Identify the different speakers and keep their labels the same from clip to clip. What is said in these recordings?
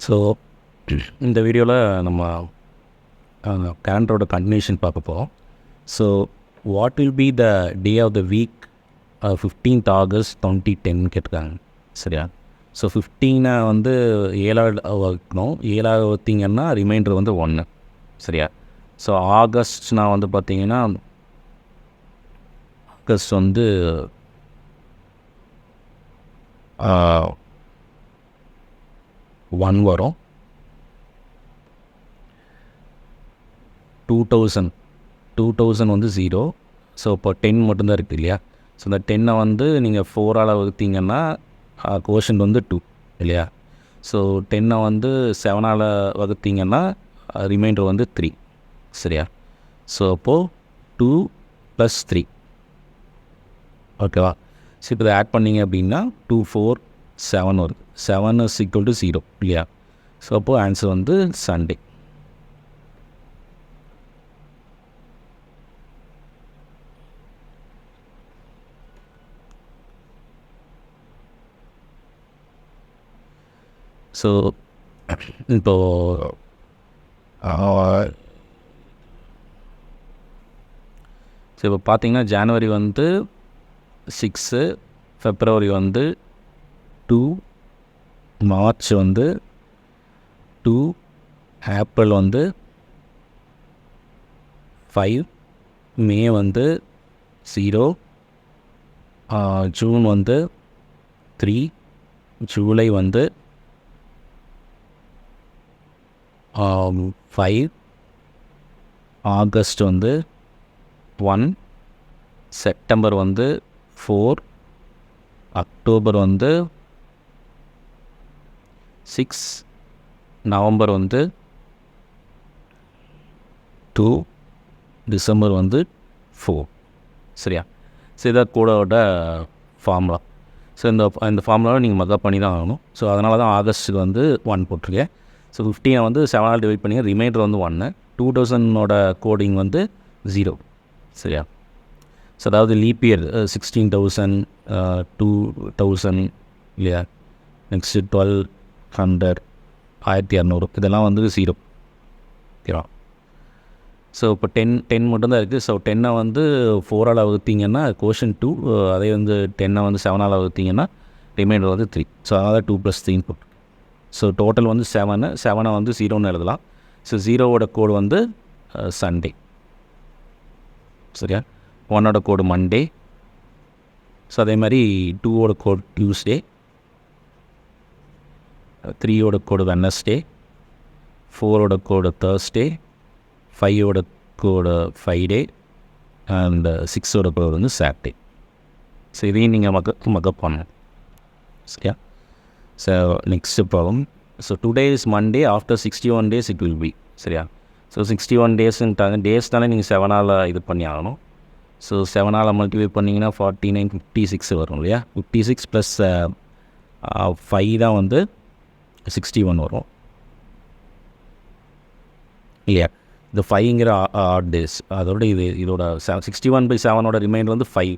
Speaker 1: So இந்த வீடியோவில் நம்ம கேலண்டரோட கண்டினியூஷன் பார்க்க போகிறோம். So what will be the day of the week 15th August 2010 கேட்டிருக்காங்க. சரியா? ஸோ 15 வந்து 7 வகுக்கணும். 7 வகுத்திங்கன்னா ரிமைண்டர் வந்து 1. சரியா? ஸோ ஆகஸ்ட்னா வந்து பார்த்திங்கன்னா ஆகஸ்ட் வந்து 1 வரும். 2000 வந்து 0. ஸோ இப்போ 10 மட்டும்தான் இருக்குது இல்லையா? ஸோ இந்த 10 வந்து நீங்கள் 4ஆல் வகுத்தீங்கன்னா கோஷன்ட் வந்து 2 இல்லையா? ஸோ 10 வந்து 7ஆல் வகுத்தீங்கன்னா ரிமைண்டர் வந்து 3. சரியா? ஸோ அப்போது 2 + 3. ஓகேவா? ஸோ இப்போ இதை ஆட் பண்ணிங்க அப்படின்னா 2, 4, 7 வருது. 7 = 0 இல்லையா? ஸோ அப்போது ஆன்சர் வந்து சண்டே. ஸோ இப்போது இப்போ பார்த்தீங்கன்னா ஜனவரி வந்து 6, ஃபெப்ரவரி வந்து 2, மார்ச் வந்து 2, ஏப்ரல் வந்து 5, மே வந்து 0, ஜூன் வந்து 3, ஜூலை வந்து 5, ஆகஸ்ட் வந்து 1, செப்டம்பர் வந்து 4, அக்டோபர் வந்து 6, நவம்பர் வந்து 2, டிசம்பர் வந்து 4. சரியா? ஸோ இதான் கூடோட ஃபார்முலா. ஸோ இந்த ஃபார்முலாவை நீங்கள் மக்கப் பண்ணி தான் ஆகணும். ஸோ அதனால தான் ஆகஸ்ட்டுக்கு வந்து 1 போட்டிருக்கேன். ஸோ 15 வந்து 7ஆல் டிவைட் பண்ணி ரிமைண்டர் வந்து 1. 2000ஓட கோடிங் வந்து 0. சரியா? ஸோ அதாவது லீப் இயர் 16,000, 2000 இல்லையா? நெக்ஸ்ட்டு 1200, 1200 இதெல்லாம் வந்து 0. ஓகேவா? ஸோ இப்போ 10 மட்டும்தான் இருக்குது. ஸோ 10 வந்து 4ஆல் வகுத்தீங்கன்னா கோஷன் 2, அதே வந்து 10 வந்து 7ஆல் வகுத்தீங்கன்னா ரிமைண்டர் வந்து 3. ஸோ அதனால் 2 + 3 போட்டு. ஸோ டோட்டல் வந்து 7 வந்து 0ன்னு எழுதலாம். ஸோ 0ஓட கோடு வந்து சண்டே. சரியா? 1ஓட கோடு மண்டே. ஸோ அதே மாதிரி 2ஓட கோடு டியூஸ்டே, 3ஓட கோடு வெட்னஸ்டே, 4ஓட கோடு தேர்ஸ்டே, 5ஓட கோடு ஃப்ரைடே அண்ட் 6ஓட கோடு வந்து சாட்டர்டே. ஸோ இதையும் நீங்கள் மக்கப் பண்ணணும். சரியா? So next problem. So today is Monday, after 61 days it will be. சரியா? ஸோ 61 daysன்ட்டாங்க. டேஸ்னாலே நீங்கள் 7ஆல் இது பண்ணி ஆகணும். ஸோ 7ஆல் மல்டிப்ளை பண்ணிங்கன்னா 49, 56 வரும் இல்லையா? 56 + 5 தான் வந்து 61 வரும் இல்லையா? இந்த 5ங்கிற ஆட் டேஸ், அதோட இதோட 61/7ஓட ரிமைண்டர் வந்து 5.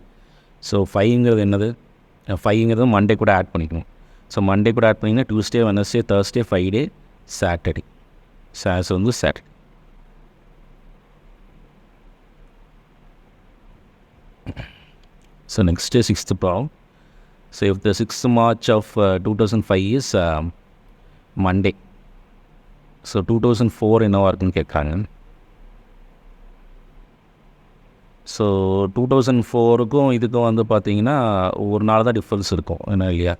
Speaker 1: ஸோ 5ங்கிறது என்னது? 5ங்கிறது மண்டே கூட ஆட் பண்ணிக்கணும். ஸோ மண்டே கூட ஆட் பண்ணிங்கன்னா Tuesday, Wednesday, Thursday, Friday, Saturday. So வந்து Saturday. So next is 6th problem. So if the 6th March of 2005 is Monday, so 2004 என்னவா இருக்குன்னு கேட்குறாங்க. ஸோ 2004க்கும் இதுக்கும் வந்து பார்த்தீங்கன்னா ஒரு நாள் தான் டிஃப்ரென்ஸ் இருக்கும் என்ன இல்லையா?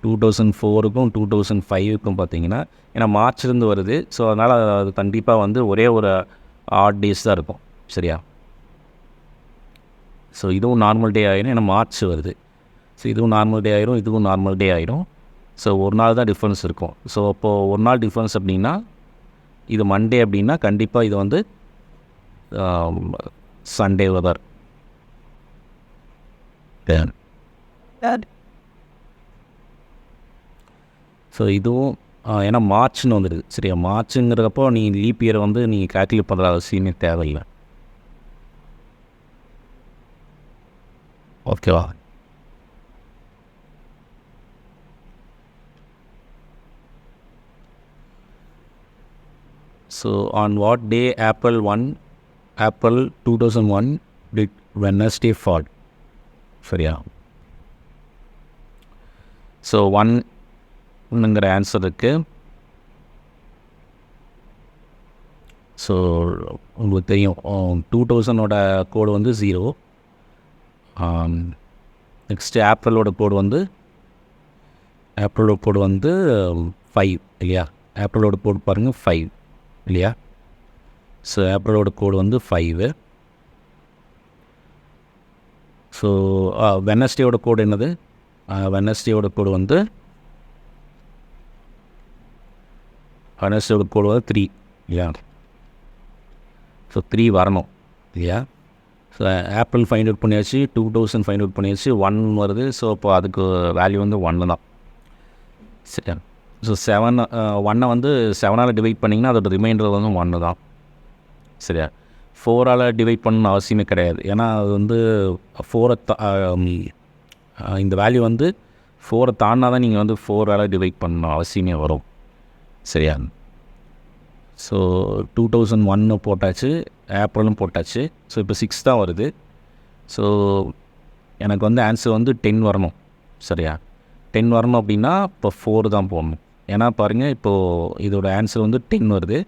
Speaker 1: 2004க்கும் 2005க்கும் பார்த்தீங்கன்னா, ஏன்னா மார்ச்லேருந்து வருது. ஸோ அதனால் அது கண்டிப்பாக வந்து ஒரே ஒரு ஆட் டேஸ் தான் இருக்கும். சரியா? ஸோ இதுவும் நார்மல் டே ஆகிடும், ஏன்னா மார்ச் வருது. ஸோ இதுவும் நார்மல் டே ஆகிடும், இதுவும் நார்மல் டே ஆகிடும். ஸோ ஒரு நாள் தான் டிஃப்ரென்ஸ் இருக்கும். ஸோ அப்போது ஒரு நாள் டிஃப்ரென்ஸ் அப்படின்னா இது மண்டே அப்படின்னா கண்டிப்பாக இது வந்து சண்டேவாக தான் இருக்கும். ஸோ இதுவும் ஏன்னா மார்ச்னு வந்துடுது. சரியா? மார்ச்சுங்கிறப்போ நீ லீப் இயரை வந்து நீங்கள் கால்குலேட் பண்ணுற அவசியமே தேவையில்லை. ஓகேவா? So on what day April 2001 did Wednesday fall? சரியா? ஸோ ஒன்னுங்கிற ஆன்சர் இருக்குது. ஸோ உங்களுக்கு தெரியும் 2000ஓட கோடு வந்து 0. நெக்ஸ்ட்டு ஏப்ரலோட கோடு வந்து 5 இல்லையா? ஏப்ரலோட கோடு பாருங்கள் 5 இல்லையா? ஸோ ஏப்ரலோட கோடு வந்து 5. ஸோ வெனஸ்டேயோட கோடு என்னது? வெனஸ்டேயோட கோடு வந்து 3 இல்லையா? ஸோ 3 வரணும் இல்லையா? ஸோ ஆப்பிள் ஃபைண்ட் அவுட் பண்ணியாச்சு, 2000 ஃபைண்ட் அவுட் பண்ணியாச்சு, 1 வருது. ஸோ அப்போ அதுக்கு வேல்யூ வந்து 1 தான். சரி. ஸோ 1 வந்து 7ஆல் டிவைட் பண்ணிங்கன்னா அதோட ரிமைண்டர் வந்து 1 தான். சரியா? 4ஆல் டிவைட் பண்ணணும்னு அவசியமே கிடையாது. ஏன்னா அது வந்து 4 இந்த வேல்யூ வந்து 4 தாண்டினா தான் நீங்கள் வந்து 4ஆல் டிவைட் பண்ணணும் அவசியமே வரும். சரியா? ஸோ 2001 போட்டாச்சு, ஏப்ரலும் போட்டாச்சு. ஸோ இப்போ 6 தான் வருது. ஸோ எனக்கு வந்து ஆன்சர் வந்து 10 வரணும். சரியா? 10 வரணும் அப்படின்னா இப்போ 4 தான் போடணும். ஏன்னா பாருங்கள், இப்போது இதோட ஆன்சர் வந்து 10 வருது.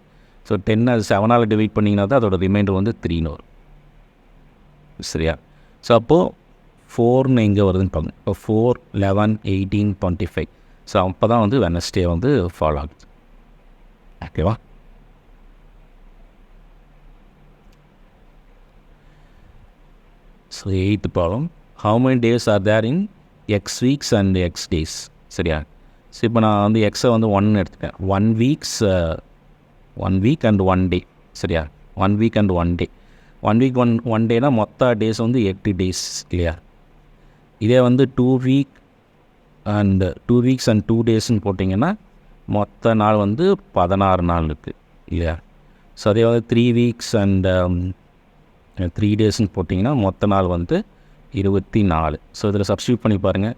Speaker 1: ஸோ 10 அது 7ஆல் டிவைட் பண்ணிங்கன்னா தான் அதோட ரிமைண்டர் வந்து 3ன்னு வரும். சரியா? ஸோ அப்போது 4ன்னு எங்கே வருதுன்னு பாருங்கள். இப்போ 4, 11, 18, 25. ஸோ அப்போ தான் வந்து வெனஸ்டே வந்து ஃபாலோ ஆகுது. ஓகேவா? So 8th problem. How many days are there in X weeks and X days? சரியா? ஸோ இப்போ நான் வந்து எக்ஸை வந்து 1 எடுத்துட்டேன். 1 வீக் அண்ட் 1 டே. சரியா? 1 வீக் அண்ட் 1 டே. 1 வீக் 1 டேனா மொத்த டேஸ் வந்து 8 டேஸ் இல்லையா? இதே வந்து 2 வீக்ஸ் அண்ட் 2 டேஸ்ன்னு போட்டிங்கன்னா மொத்த நாள் வந்து 16 நாள் இருக்குது இல்லையா? ஸோ அதே வந்து 3 வீக்ஸ் அண்ட் 3 டேஸ்ன்னு போட்டிங்கன்னா மொத்த நாள் வந்து 24. ஸோ இதில் சப்ஸ்டியூட் பண்ணி பாருங்கள்.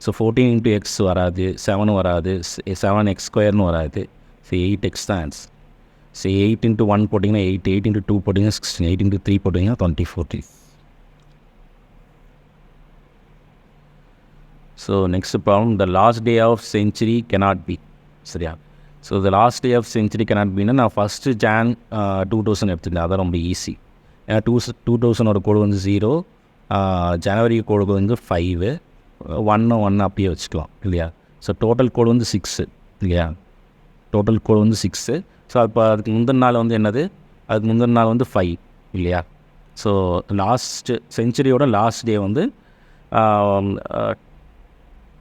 Speaker 1: ஸோ 14 into x வராது, 7 வராது, 7x² வராது. ஸோ 8x தான் ஆன்சர். ஸோ 8 into 1 போட்டிங்கன்னா 8, 8 into 2 போட்டிங்கன்னா 16, 8 into 3 போட்டிங்கன்னா 24. So next problem. The last day of century cannot be. சரியா? So the last day of century cannot beனா நான் ஃபஸ்ட்டு Jan 2000 எடுத்துருந்தேன். அதான் ரொம்ப ஈஸி. ஏன்னா 2000ஓட கோடு வந்து 0, ஜனவரி கோடு வந்து 5, 1 அப்படியே வச்சுக்கலாம் இல்லையா? ஸோ டோட்டல் கோடு வந்து 6 இல்லையா? டோட்டல் கோடு வந்து 6. ஸோ அப்போ அதுக்கு முந்தின நாள் வந்து என்னது? அதுக்கு முந்தின நாள் வந்து 5 இல்லையா? ஸோ செஞ்சுரியோட லாஸ்ட் டே வந்து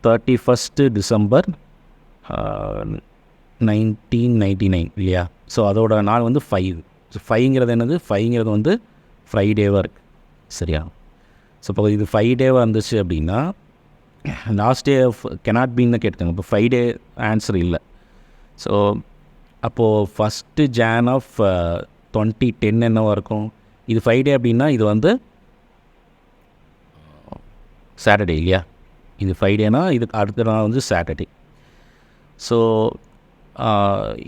Speaker 1: 31st December 1999 இல்லையா? ஸோ அதோட நாள் வந்து 5. ஸோ 5ங்கிறது என்னது? 5ங்கிறது வந்து ஃப்ரைடேவாக இருக்குது. சரியா? ஸோ இப்போ இது 5 டேவாக இருந்துச்சு அப்படின்னா லாஸ்ட் டே ஆஃப் cannot beன்னு கேட்டாங்க. இப்போ ஃப்ரைடே ஆன்சர் இல்லை. ஸோ அப்போது ஃபஸ்ட்டு Jan ஆஃப் 2010 என்னவாக இருக்கும்? இது ஃப்ரைடே அப்படின்னா இது வந்து சாட்டர்டே இல்லையா? இது ஃப்ரைடேனா இதுக்கு அடுத்த நாள் வந்து சாட்டர்டே. ஸோ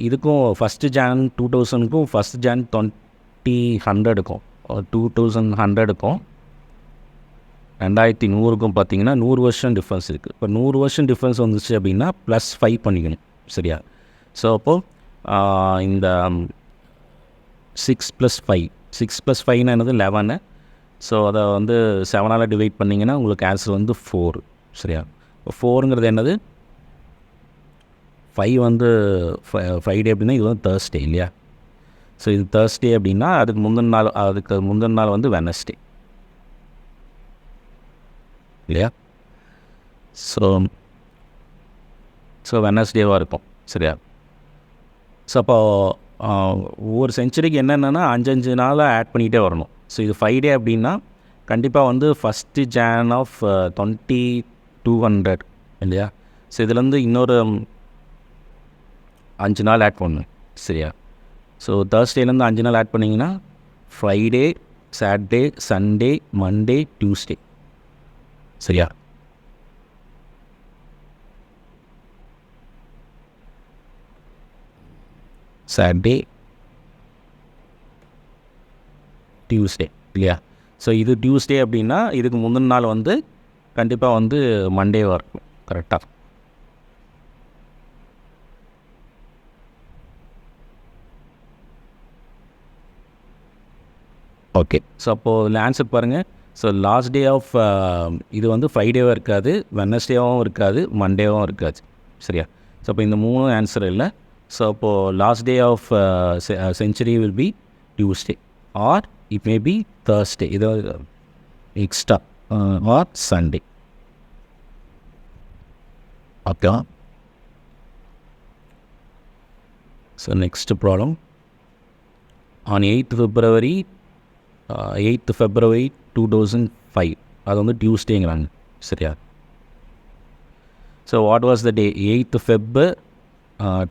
Speaker 1: இதுக்கும் ஃபஸ்ட்டு Jan 2000க்கும் ஃபஸ்ட் Jan 2100க்கும் 2100க்கும் 2100க்கும் பார்த்தீங்கன்னா 100 வருஷம் டிஃப்ரென்ஸ் இருக்குது. இப்போ 100 வருஷம் டிஃப்ரென்ஸ் வந்துச்சு அப்படின்னா +5 பண்ணிக்கணும். சரியா? ஸோ அப்போது இந்த 6 + 5, 6 + 5னா என்னது? 11. ஸோ அதை வந்து 7ஆல் டிவைட் பண்ணிங்கன்னா உங்களுக்கு ஆன்சர் வந்து 4. சரியா? இப்போ 4ங்கிறது என்னது? 5 வந்து ஃப்ரைடே அப்படின்னா இது வந்து தேர்ஸ்டே இல்லையா? ஸோ இது தேர்ஸ்டே அப்படின்னா அதுக்கு முந்தின நாள் வந்து வெனஸ்டே இல்லையா? ஸோ வெனஸ்டேவாக இருக்கும். சரியா? ஸோ அப்போ ஒவ்வொரு செஞ்சுரிக்கு என்னென்னா 5 நாள் ஆட் பண்ணிகிட்டே வரணும். ஸோ இது 5 டே அப்படின்னா கண்டிப்பாக வந்து ஃபஸ்ட்டு Jan ஆஃப் 2200 இல்லையா? ஸோ இதுலேருந்து இன்னொரு 5 நாள் ஆட் பண்ணணும். சரியா? ஸோ தேர்ஸ்டேலேருந்து 5 நாள் ஆட் பண்ணிங்கன்னா Friday, Saturday, Sunday, Monday, Tuesday. சரியா? சாட்டர்டே, டியூஸ்டே இல்லையா? ஸோ இது டியூஸ்டே அப்படின்னா இதுக்கு முந்தின நாள் வந்து கண்டிப்பாக வந்து மண்டேவாக இருக்கும். கரெக்டாக. ஓகே. ஸோ அப்போது ஆன்சர் பாருங்கள். ஸோ லாஸ்ட் டே ஆஃப் இது வந்து ஃப்ரைடேவாக இருக்காது, வெட்னஸ்டேவாகவும் இருக்காது, மண்டேவும் இருக்காது. சரியா? ஸோ அப்போ இந்த 3 ஆன்சர் இல்லை. ஸோ அப்போது last day of century will be Tuesday or it may be Thursday, இது extra or Sunday. Okay. So next problem. On 8th February 8th February 2005 அது வந்து டியூஸ்டேங்கிறாங்க. சரியா? So what was the day? 8th Feb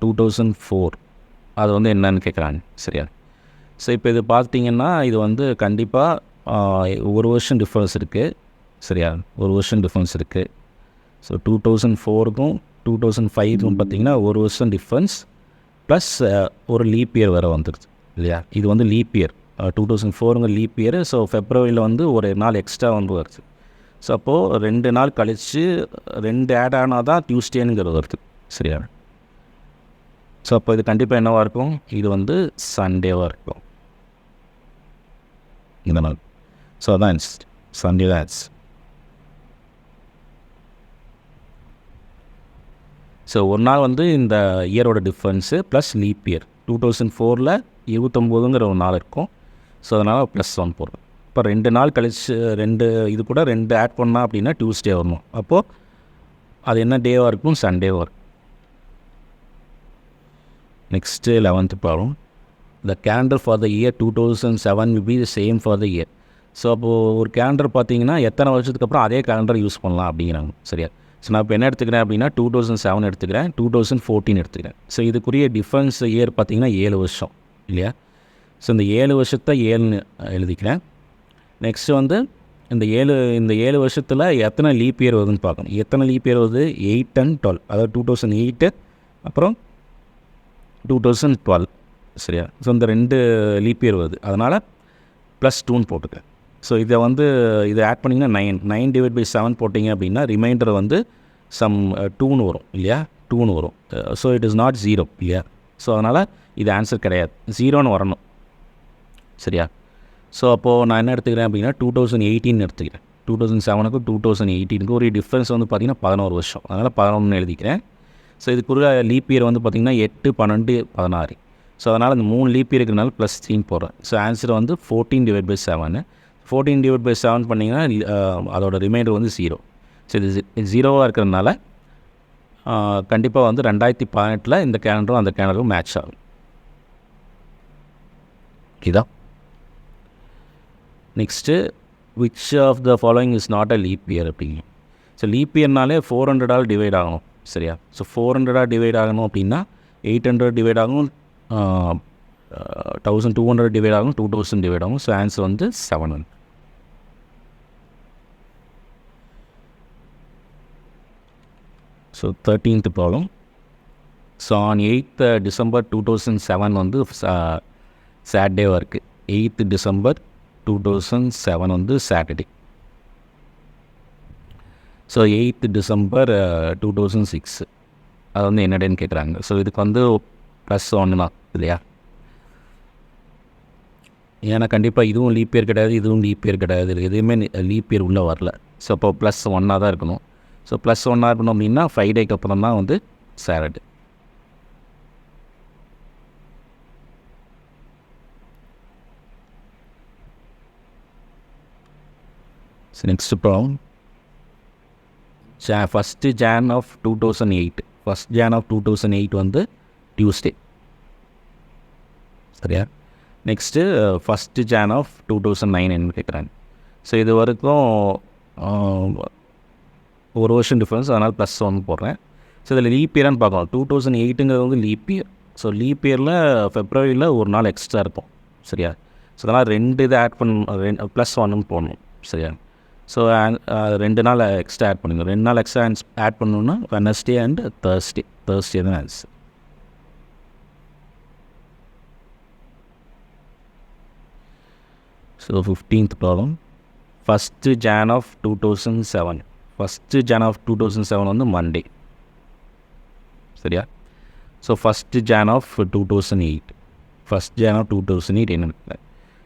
Speaker 1: 2004 அது வந்து என்னன்னு கேட்குறாங்க. சரியா? ஸோ இப்போ இது பார்த்தீங்கன்னா இது வந்து கண்டிப்பாக ஒரு வருஷம் டிஃப்ரென்ஸ் இருக்குது. சரியா? ஒரு வருஷம் டிஃப்ரென்ஸ் இருக்குது. ஸோ 2004க்கும் 2005க்கும் பார்த்திங்கன்னா ஒரு வருஷம் டிஃப்ரென்ஸ் ப்ளஸ் ஒரு லீப் இயர் வேறு வந்துடுது இல்லையா? இது வந்து லீப் இயர் 2004ங்க லீப் இயர். ஸோ ஃபெப்ரவரியில் வந்து ஒரு நாள் எக்ஸ்ட்ரா வந்து வருது. ஸோ அப்போது 2 நாள் கழித்து 2 ஆட் ஆனால் தான் டியூஸ்டேனுங்கிறது வருது. சரியா? ஸோ அப்போ இது கண்டிப்பாக என்னவாக இருக்கும்? இது வந்து சண்டேவாக இருக்கும் இந்த நாள். ஸோ அதான் சண்டே தான். ஸோ ஒரு நாள் வந்து இந்த இயரோட டிஃப்ரென்ஸு ப்ளஸ் லீப் இயர் 2004ல் 29ங்கிற ஒரு நாள் இருக்கும். ஸோ அதனால் +1 போடுறோம். இப்போ 2 நாள் கழிச்சு 2 இது கூட 2 ஆட் பண்ணால் அப்படின்னா டியூஸ்டே வரணும். அப்போது அது என்ன டேவாக இருக்கும்? சண்டேவாக இருக்கும். Next 11th problem. The calendar for the year 2007 will be the same for the year. So அப்போது ஒரு கேலண்டர் பார்த்தீங்கன்னா எத்தனை வருஷத்துக்கு அப்புறம் அதே கேலண்டர் யூஸ் பண்ணலாம் அப்படிங்கிறாங்க. சரியா? ஸோ நான் இப்போ என்ன எடுத்துக்கிறேன் அப்படின்னா 2007 எடுத்துக்கிறேன், 2014 எடுத்துக்கிறேன். ஸோ இதுக்குரிய டிஃப்ரென்ஸ் இயர் பார்த்திங்கன்னா 7 வருஷம் இல்லையா? ஸோ இந்த 7 வருஷத்தை 7ன்னு எழுதிக்கிறேன். நெக்ஸ்ட்டு வந்து இந்த 7 வருஷத்தில் எத்தனை லீப் இயர் வருதுன்னு பார்க்கணும். எத்தனை லீப் இயர் வருது? 8 and 12. அதாவது 2008 அப்புறம் 2012. சரியா? ஸோ இந்த 2 லீப் இயர் வருது. அதனால் +2ன்னு போட்டுக்கேன். ஸோ இதை ஆட் பண்ணிங்கன்னா 9 டிவைட் பை 7 போட்டிங்க அப்படின்னா ரிமைண்டர் வந்து சம் 2ன்னு வரும் இல்லையா? 2ன்னு வரும். ஸோ இட் இஸ் நாட் 0 இல்லையா? ஸோ அதனால் இது ஆன்சர் கிடையாது, 0ன்னு வரணும். சரியா? ஸோ அப்போது நான் என்ன எடுத்துக்கிறேன் அப்படின்னா 2018 எடுத்துக்கிறேன். 2007க்கும் 2018க்கும் ஒரு டிஃப்ரென்ஸ் வந்து பார்த்திங்கன்னா 11 வருஷம். அதனால் 11ன்னு எழுதிக்கிறேன். ஸோ இதுக்குரிய லீப் இயர் வந்து பார்த்திங்கன்னா 8, 12, 16. ஸோ அதனால் இந்த 3 லீப் இயர் இருக்கிறனால +3 போடுறேன். ஸோ ஆன்சர் வந்து 14 டிவைட் பை 7. 14 டிவைட் பை 7 பண்ணிங்கன்னா அதோட ரிமைண்டர் வந்து 0. ஸோ இது 0வாக இருக்கிறதுனால கண்டிப்பாக வந்து 2018 இந்த கேலண்டரும் அந்த கேலண்டரும் மேட்ச் ஆகும். இதான். Next which of the following is not a leap year அப்படிங்க. ஸோ லீப் இயர்னாலே 400ஆல் டிவைட் ஆகணும். சரியா? ஸோ 400ஆல் டிவைட் ஆகணும் அப்படின்னா 800 டிவைட் ஆகும், 1200 டிவைட் ஆகும், 2000 டிவைட் ஆகும். ஸோ ஆன்சர் வந்து 700. So 13th problem. So on 8th December 2007 வந்து சாட்டர்டேவாக இருக்குது. 8th December 2007 வந்து சாட்டர்டே. ஸோ 8th December 2006 அது வந்து என்ன டேன்னு கேட்குறாங்க. ஸோ இதுக்கு வந்து +1 தான் இல்லையா? ஏன்னா கண்டிப்பாக இதுவும் லீப் இயர் கிடையாது, இதுவும் லீப் இயர் கிடையாது, எதுவுமே லீப் இயர் உள்ளே வரல. ஸோ அப்போ +1 தான் இருக்கணும். ஸோ +1 இருக்கணும் அப்படின்னா ஃப்ரைடேக்கு அப்புறம் தான் வந்து Saturday. So next problem. 1st Jan of 2008. 1st Jan of 2008 வந்து டியூஸ்டே. சரியா? நெக்ஸ்ட்டு 1st Jan of 2009 என்ன கேட்குறாங்க. ஸோ இது வரைக்கும் ஒரு வருஷம் டிஃப்ரென்ஸ், அதனால் +1 போடுறேன். ஸோ இதில் லீப் இயர்னு பார்க்கலாம். 2008ங்கிறது வந்து லீப் இயர். ஸோ லீப் இயரில் ஃபெப்ரவரியில் ஒரு நாள் எக்ஸ்ட்ரா இருக்கும். சரியா? ஸோ அதனால் 2 இதை ஆட் +1ன்னு போடணும். சரியா? ஸோ 2 நாள் எக்ஸ்ட்ரா ஆட் பண்ணுங்க. 2 நாள் எக்ஸ்ட்ரா ஆட் பண்ணணுன்னா வெட்னஸ்டே அண்ட் தேர்ஸ்டே தான் answer. So 15th problem. 1st Jan of 2007. 1st Jan of 2007 வந்து மண்டே. சரியா? So 1st Jan of 2008. 1st Jan of 2008 என்ன இருக்குது?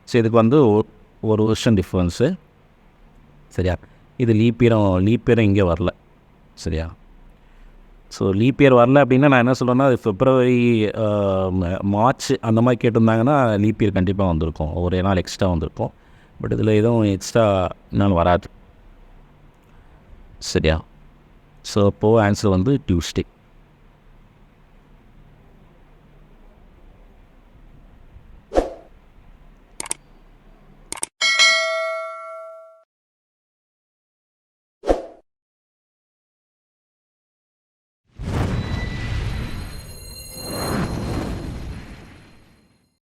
Speaker 1: ஸோ இதுக்கு வந்து ஒரு வருஷம் டிஃப்ரென்ஸு. சரியா? இது லீப் இயரும் இங்கே வரல. சரியா? ஸோ லீப் இயர் வரல அப்படின்னா நான் என்ன சொல்கிறேன்னா, அது February மார்ச் அந்த மாதிரி கேட்டிருந்தாங்கன்னா லீப் இயர் கண்டிப்பாக வந்திருக்கும், ஒரே நாள் எக்ஸ்ட்ரா வந்திருக்கும். பட் இதில் எதுவும் எக்ஸ்ட்ரா நாள் வராது. சரியா? ஸோ அப்போது ஆன்சர் வந்து டியூஸ்டே.